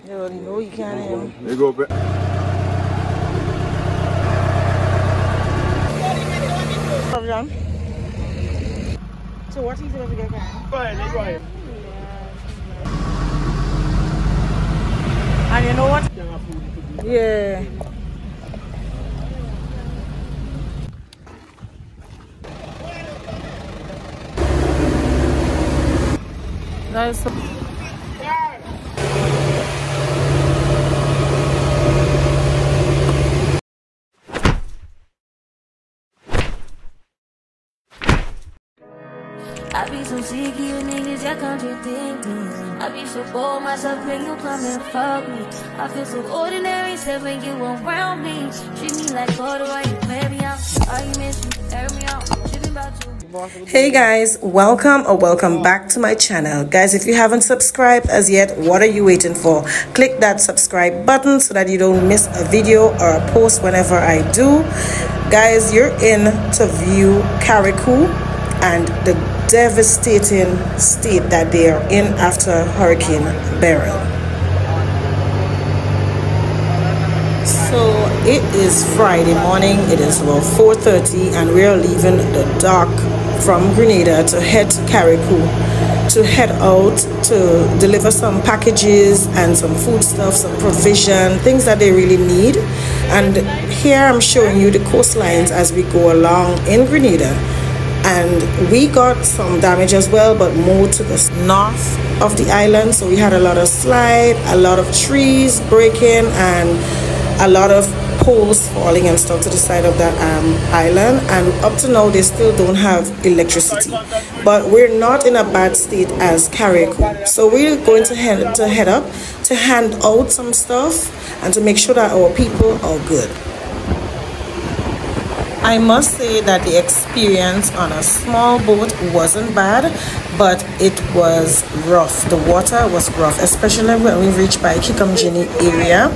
You already know you can't hear him. They go back. So what is it to get Right. And you know what? Yeah. That is so I be so sick of you niggas, y'all contradicting. I be so bold myself when you come and fuck me. I feel so ordinary, except when you around me. Treat me like water while you play me out. Arguments, you air me out. Tripping about you. Hey guys, welcome or welcome back to my channel. Guys, if you haven't subscribed as yet, what are you waiting for? Click that subscribe button so that you don't miss a video or a post whenever I do. Guys, you're in to view CARRIACOU and the devastating state that they are in after Hurricane Beryl. So it is Friday morning, it is about 4:30 and we are leaving the dock from Grenada to head to CARRIACOU to head out to deliver some packages and some foodstuff, some provision, things that they really need. And here I'm showing you the coastlines as we go along in Grenada. And we got some damage as well, but more to the north of the island. So we had a lot of slide, a lot of trees breaking, and a lot of poles falling and stuff to the side of that island. And up to now they still don't have electricity, but we're not in a bad state as CARRIACOU. So we're going to head up to hand out some stuff and to make sure that our people are good. I must say that the experience on a small boat wasn't bad, but it was rough. The water was rough, especially when we reached by Kikamjini area.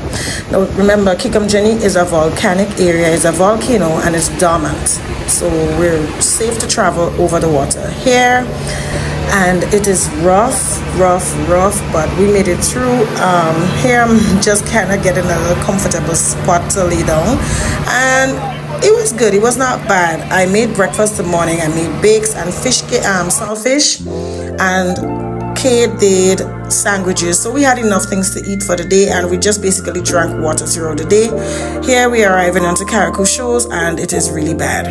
Now remember, Kikamjini is a volcanic area, it's a volcano and it's dormant. So we're safe to travel over the water here. And it is rough, but we made it through. Here I'm just kind of getting a little comfortable spot to lay down. And it was good, it was not bad. I made breakfast in the morning. I made bakes and fish, saltfish, and Kate did sandwiches. So we had enough things to eat for the day, and we just basically drank water throughout the day. Here we are arriving onto CARRIACOU shores, and it is really bad.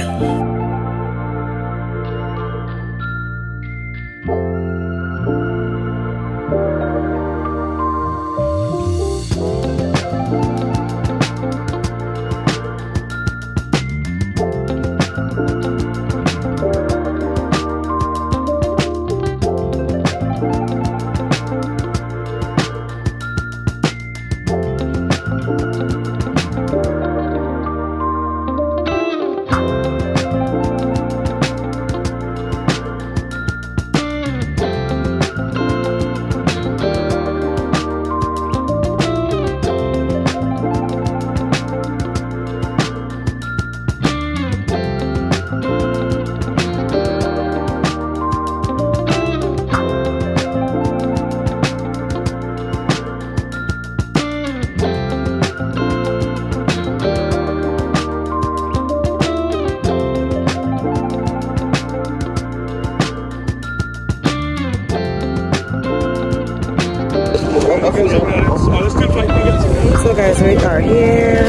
So guys, we are here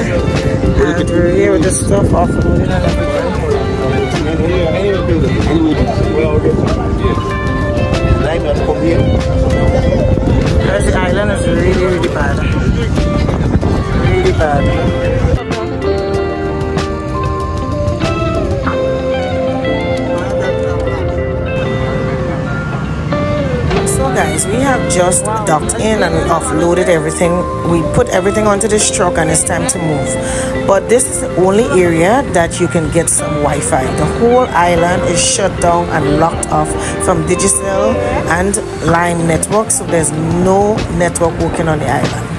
and we're here with the stuff offloading and everything. Guys, the island is really bad. Really bad. Guys, we have just docked in and we offloaded everything. We put everything onto this truck and it's time to move. But this is the only area that you can get some Wi-Fi. The whole island is shut down and locked off from Digicel and Line network, so there's no network working on the island.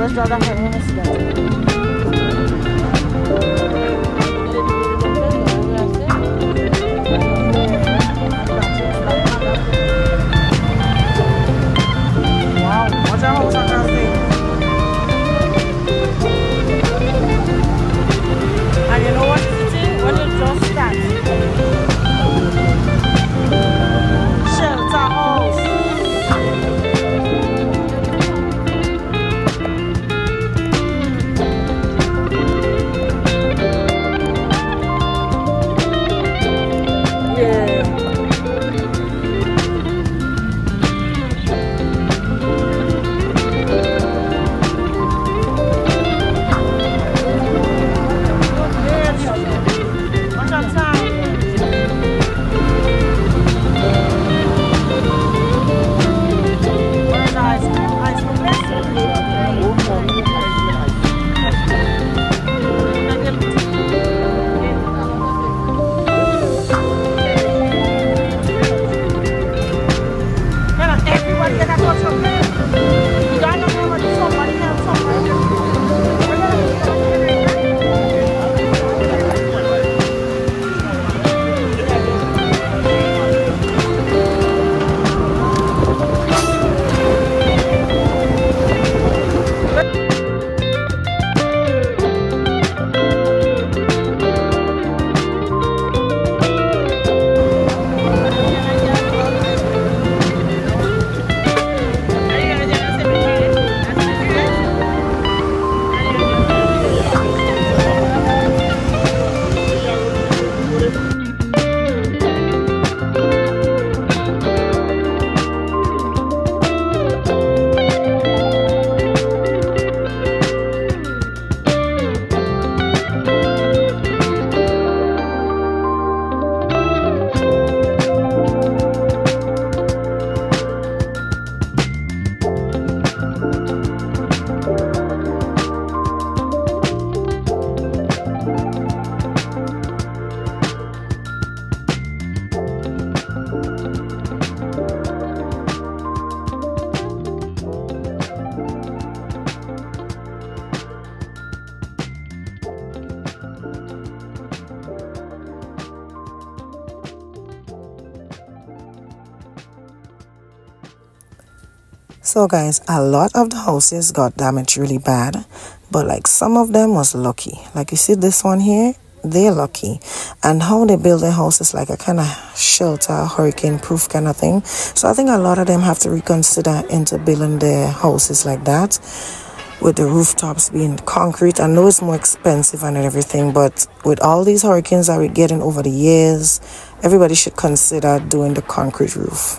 just drive that way and see that. So guys, a lot of the houses got damaged really bad, but like some of them was lucky. Like you see this one here, they're lucky. And how they build their house is like a kind of shelter, hurricane proof kind of thing. So I think a lot of them have to reconsider into building their houses like that, with the rooftops being concrete. I know it's more expensive and everything, but with all these hurricanes that we're getting over the years, everybody should consider doing the concrete roof.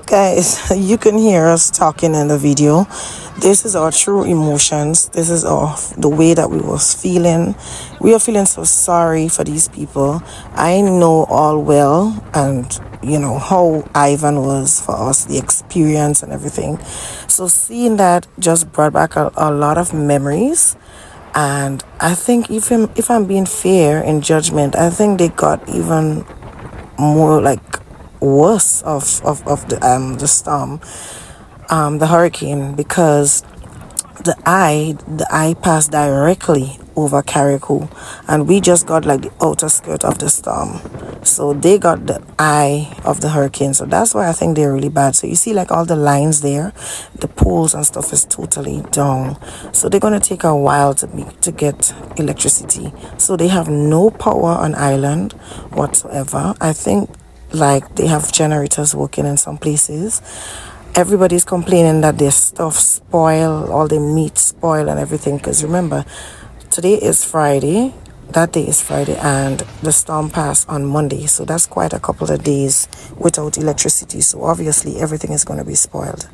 Guys, you can hear us talking in the video. This is our true emotions. This is the way that we was feeling. We are feeling so sorry for these people. I know all well, and you know how Ivan was for us, the experience and everything. So seeing that just brought back a lot of memories. And I think if I'm being fair in judgment, I think they got even more like worse of the storm, the hurricane, because the eye passed directly over Carriacou, and we just got like the outer skirt of the storm. So they got the eye of the hurricane. So that's why I think they're really bad. So you see like all the lines there, the poles and stuff is totally down. So they're going to take a while to get electricity. So they have no power on island whatsoever. I think like they have generators working in some places. Everybody's complaining that their stuff spoil, all the meat spoil and everything, because remember, today is Friday, that day is Friday, and the storm passed on Monday, so that's quite a couple of days without electricity. So obviously everything is going to be spoiled.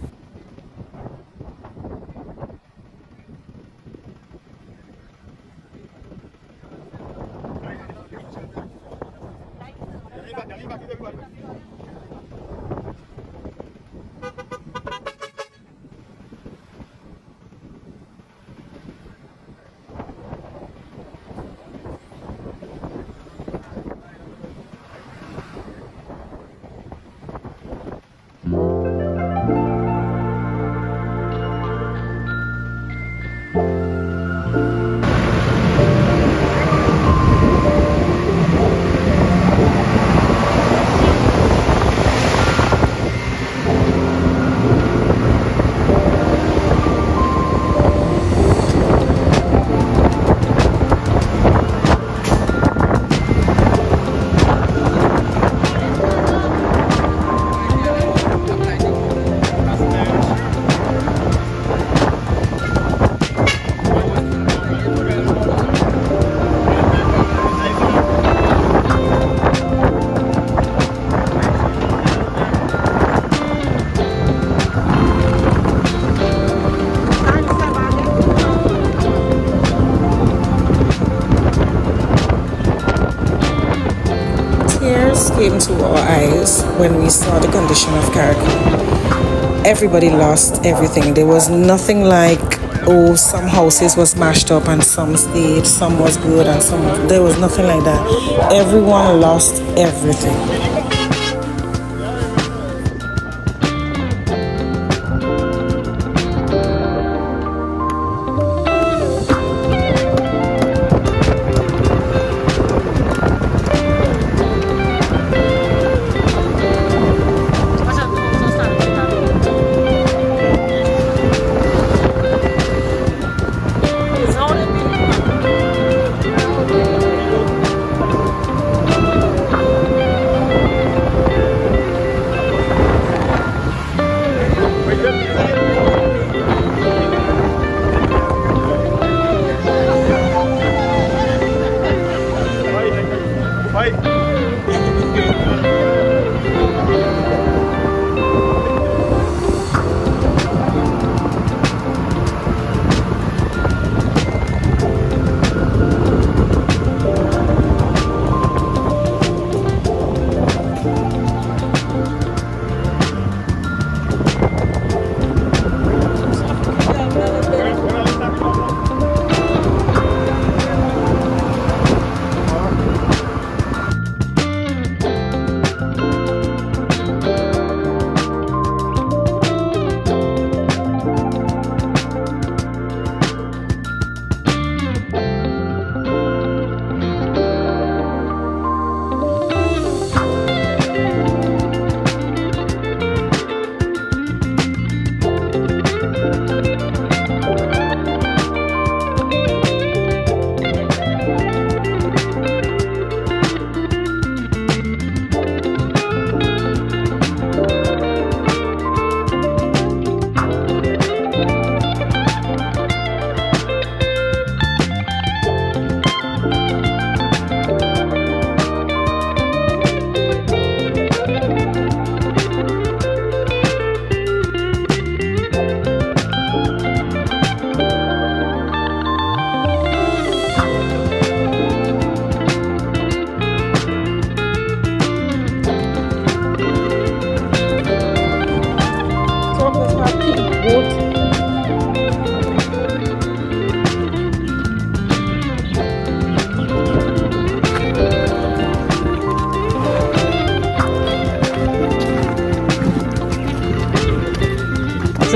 came to our eyes when we saw the condition of Carriacou. Everybody lost everything. There was nothing like, oh, some houses was mashed up and some stayed, some was good and some was, there was nothing like that. Everyone lost everything.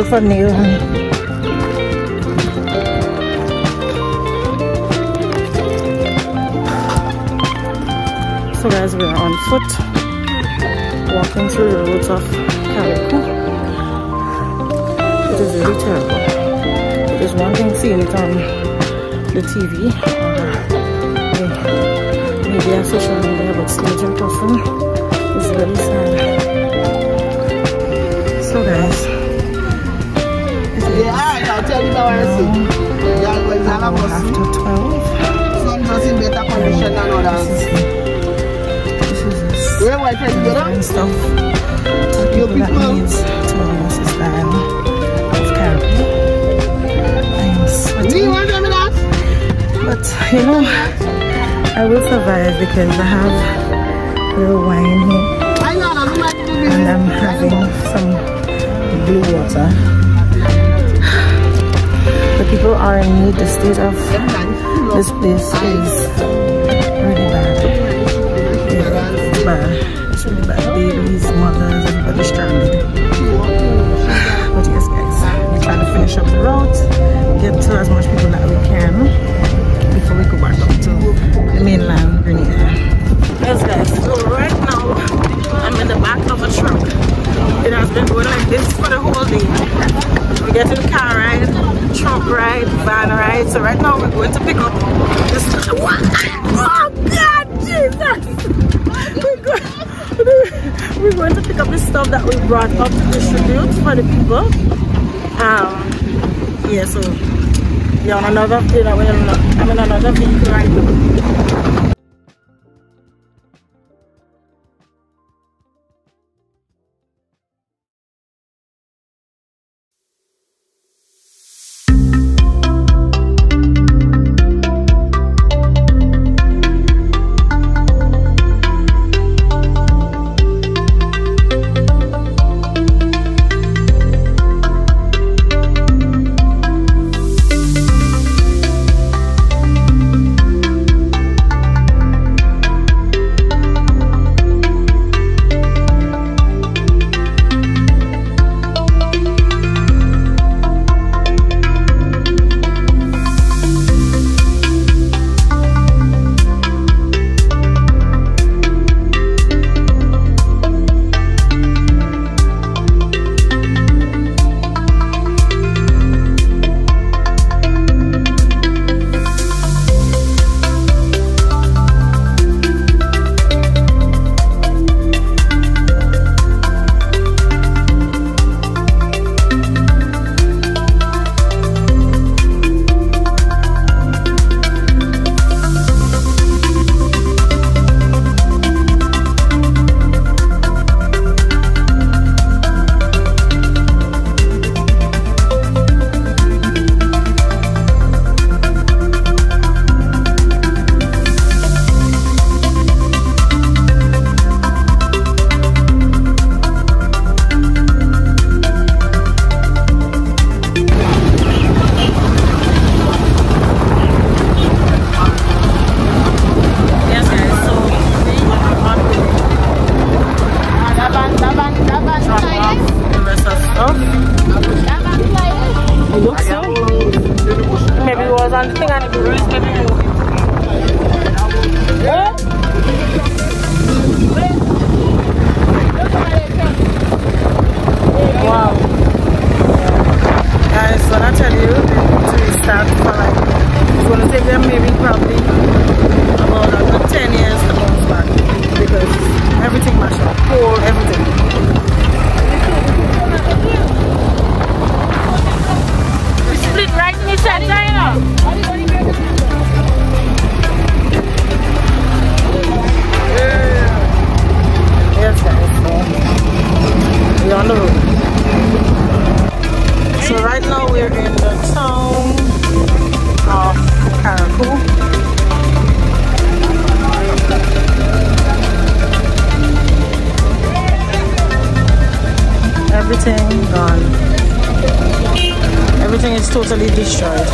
For nail, honey. So guys, we are on foot walking through the roads of Carriacou. It is really terrible. It is one thing seeing it on the TV or maybe on social media, but stage in person is really sad. So guys, after 12. Sun just in better condition than others. This is and stuff to people that needs to know this is style of Carriacou. I'm sweating. But you know, I will survive because I have a little wine here and I'm having some blue water. The people are in need. The state of this place is really bad. It's bad. It's really bad. Babies, mothers, everybody stranded. But yes guys, we're trying to finish up the route, get to as much people that we can before we go back up to the mainland Grenada. Yes guys, so right now I'm in the back of a truck. It has been going like this for the whole day. We're getting car ride, truck ride, van ride. So right now we're going to pick up this. Oh God, Jesus! We're going to pick up the stuff that we brought up to distribute for the people. Yeah, so you're on another, I'm in another vehicle right now. Wow. Guys, when I tell you to start for like, it's going to take them maybe probably about a good 10 years to bounce back because everything mashed up, cold, everything. Split right in the center, you know. Yes, guys, so we're on the road. So right now we're in the town of CARRIACOU. Everything gone. Everything is totally destroyed.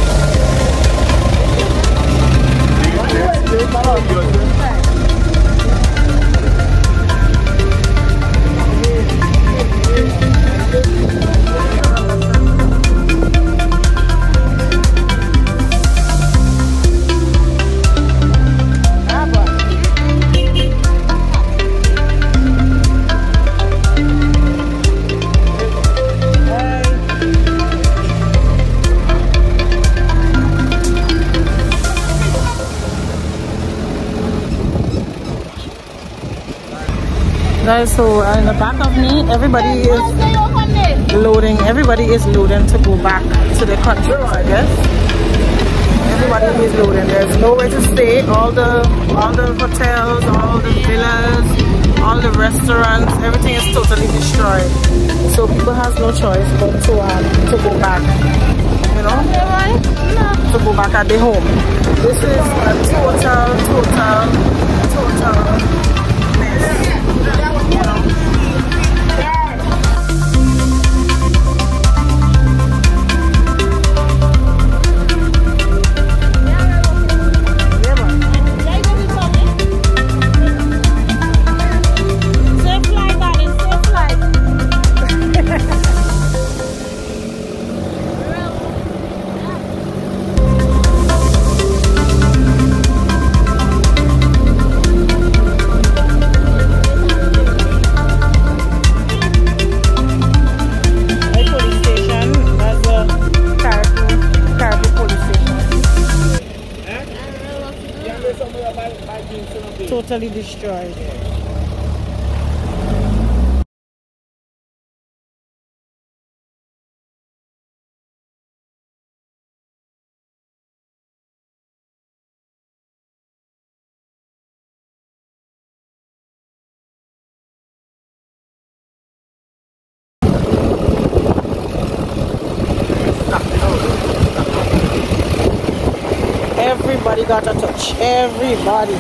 Guys, so in the back of me, everybody is loading. Everybody is loading to go back to the country, I guess. Everybody is loading. There's nowhere to stay. All the hotels, all the villas, all the restaurants, everything is totally destroyed. So people has no choice but to go back. You know, to go back at their home. This is a total mess. Totally destroyed. Everybody got a touch. Everybody.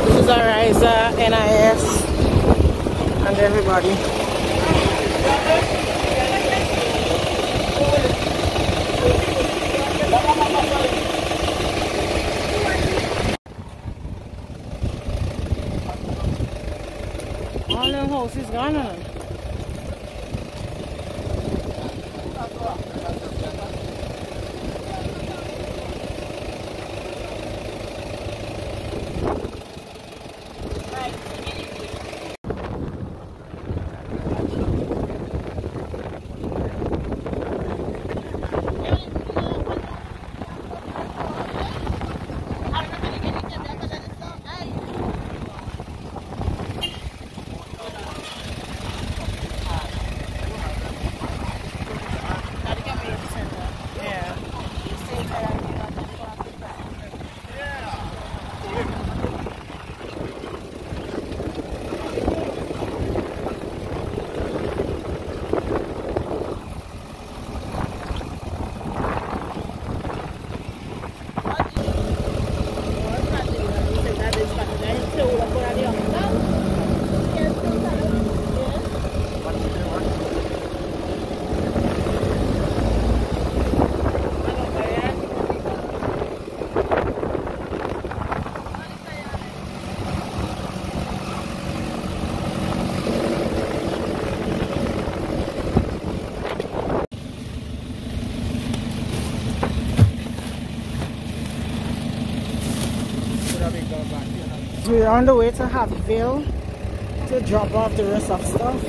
This is Ariza, NIS, and everybody. All them houses gone on. We're on the way to Happyville to drop off the rest of stuff.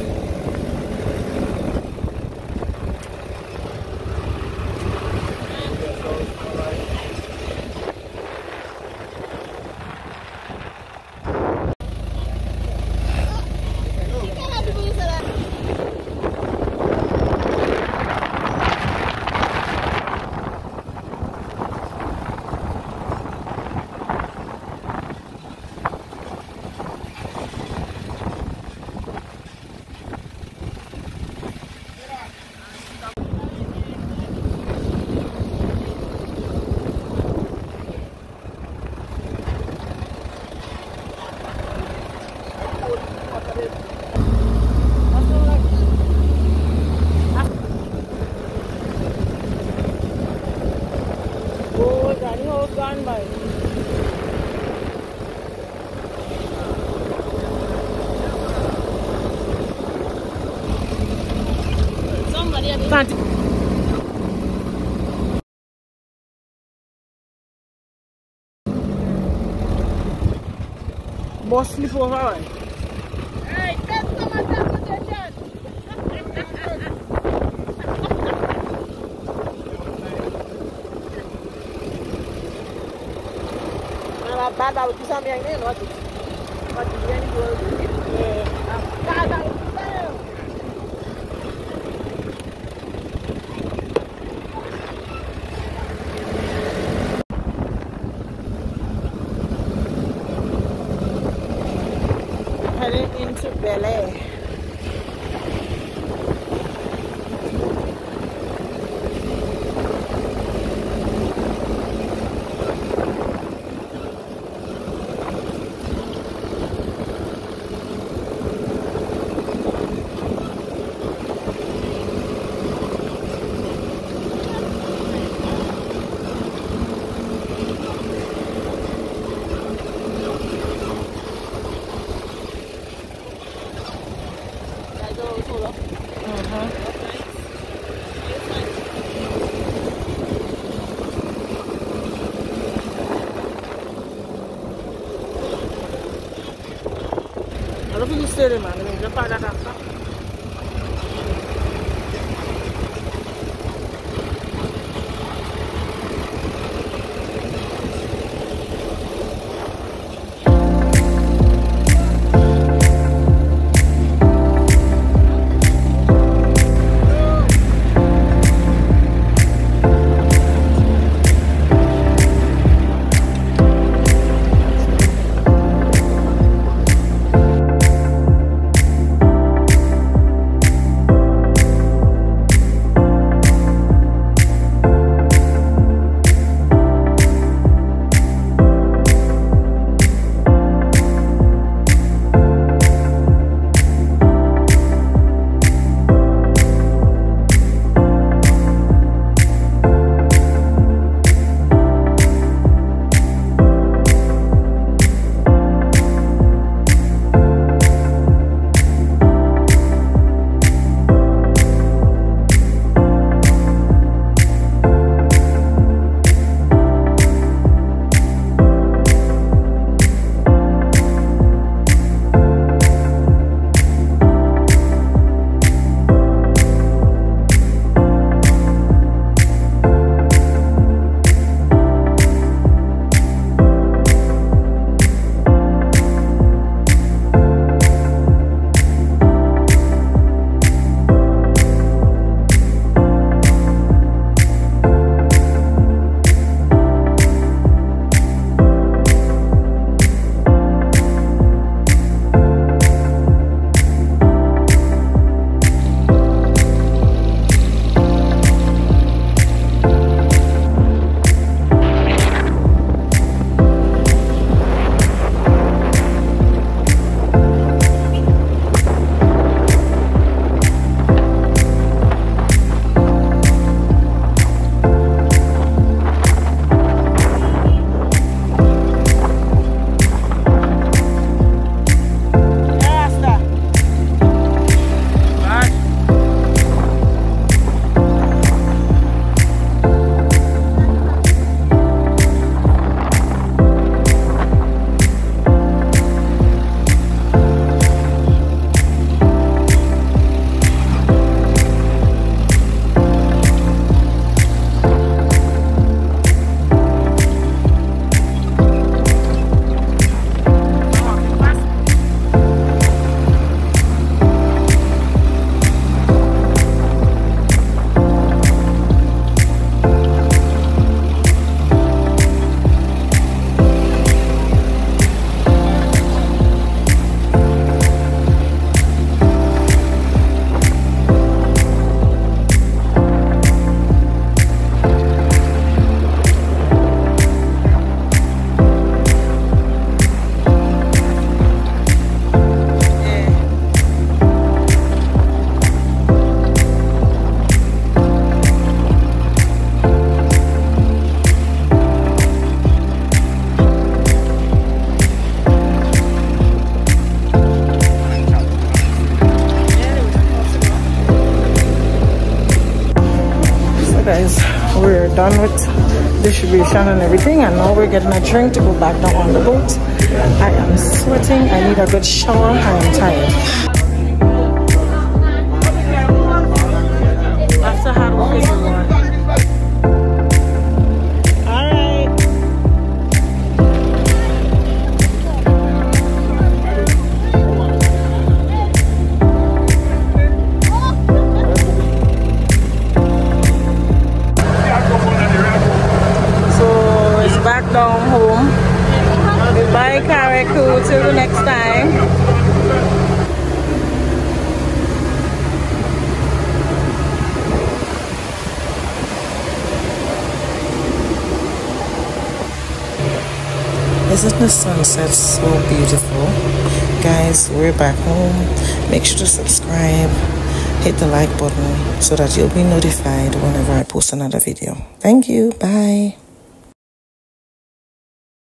Boss slip over, right? Hey, take some of that position. Bad out to some young men, what is bad out to them. Heading into Bel Air. I don't think you said it, man. I mean, just find that after. we're done with distribution and everything, and now we're getting a drink to go back down on the boat. I am sweating. I need a good shower. I am tired. After hard work is reward. Down home. Goodbye, CARRIACOU. Till the next time. Isn't the sunset so beautiful? Guys, we're back home. Make sure to subscribe, hit the like button so that you'll be notified whenever I post another video. Thank you. Bye.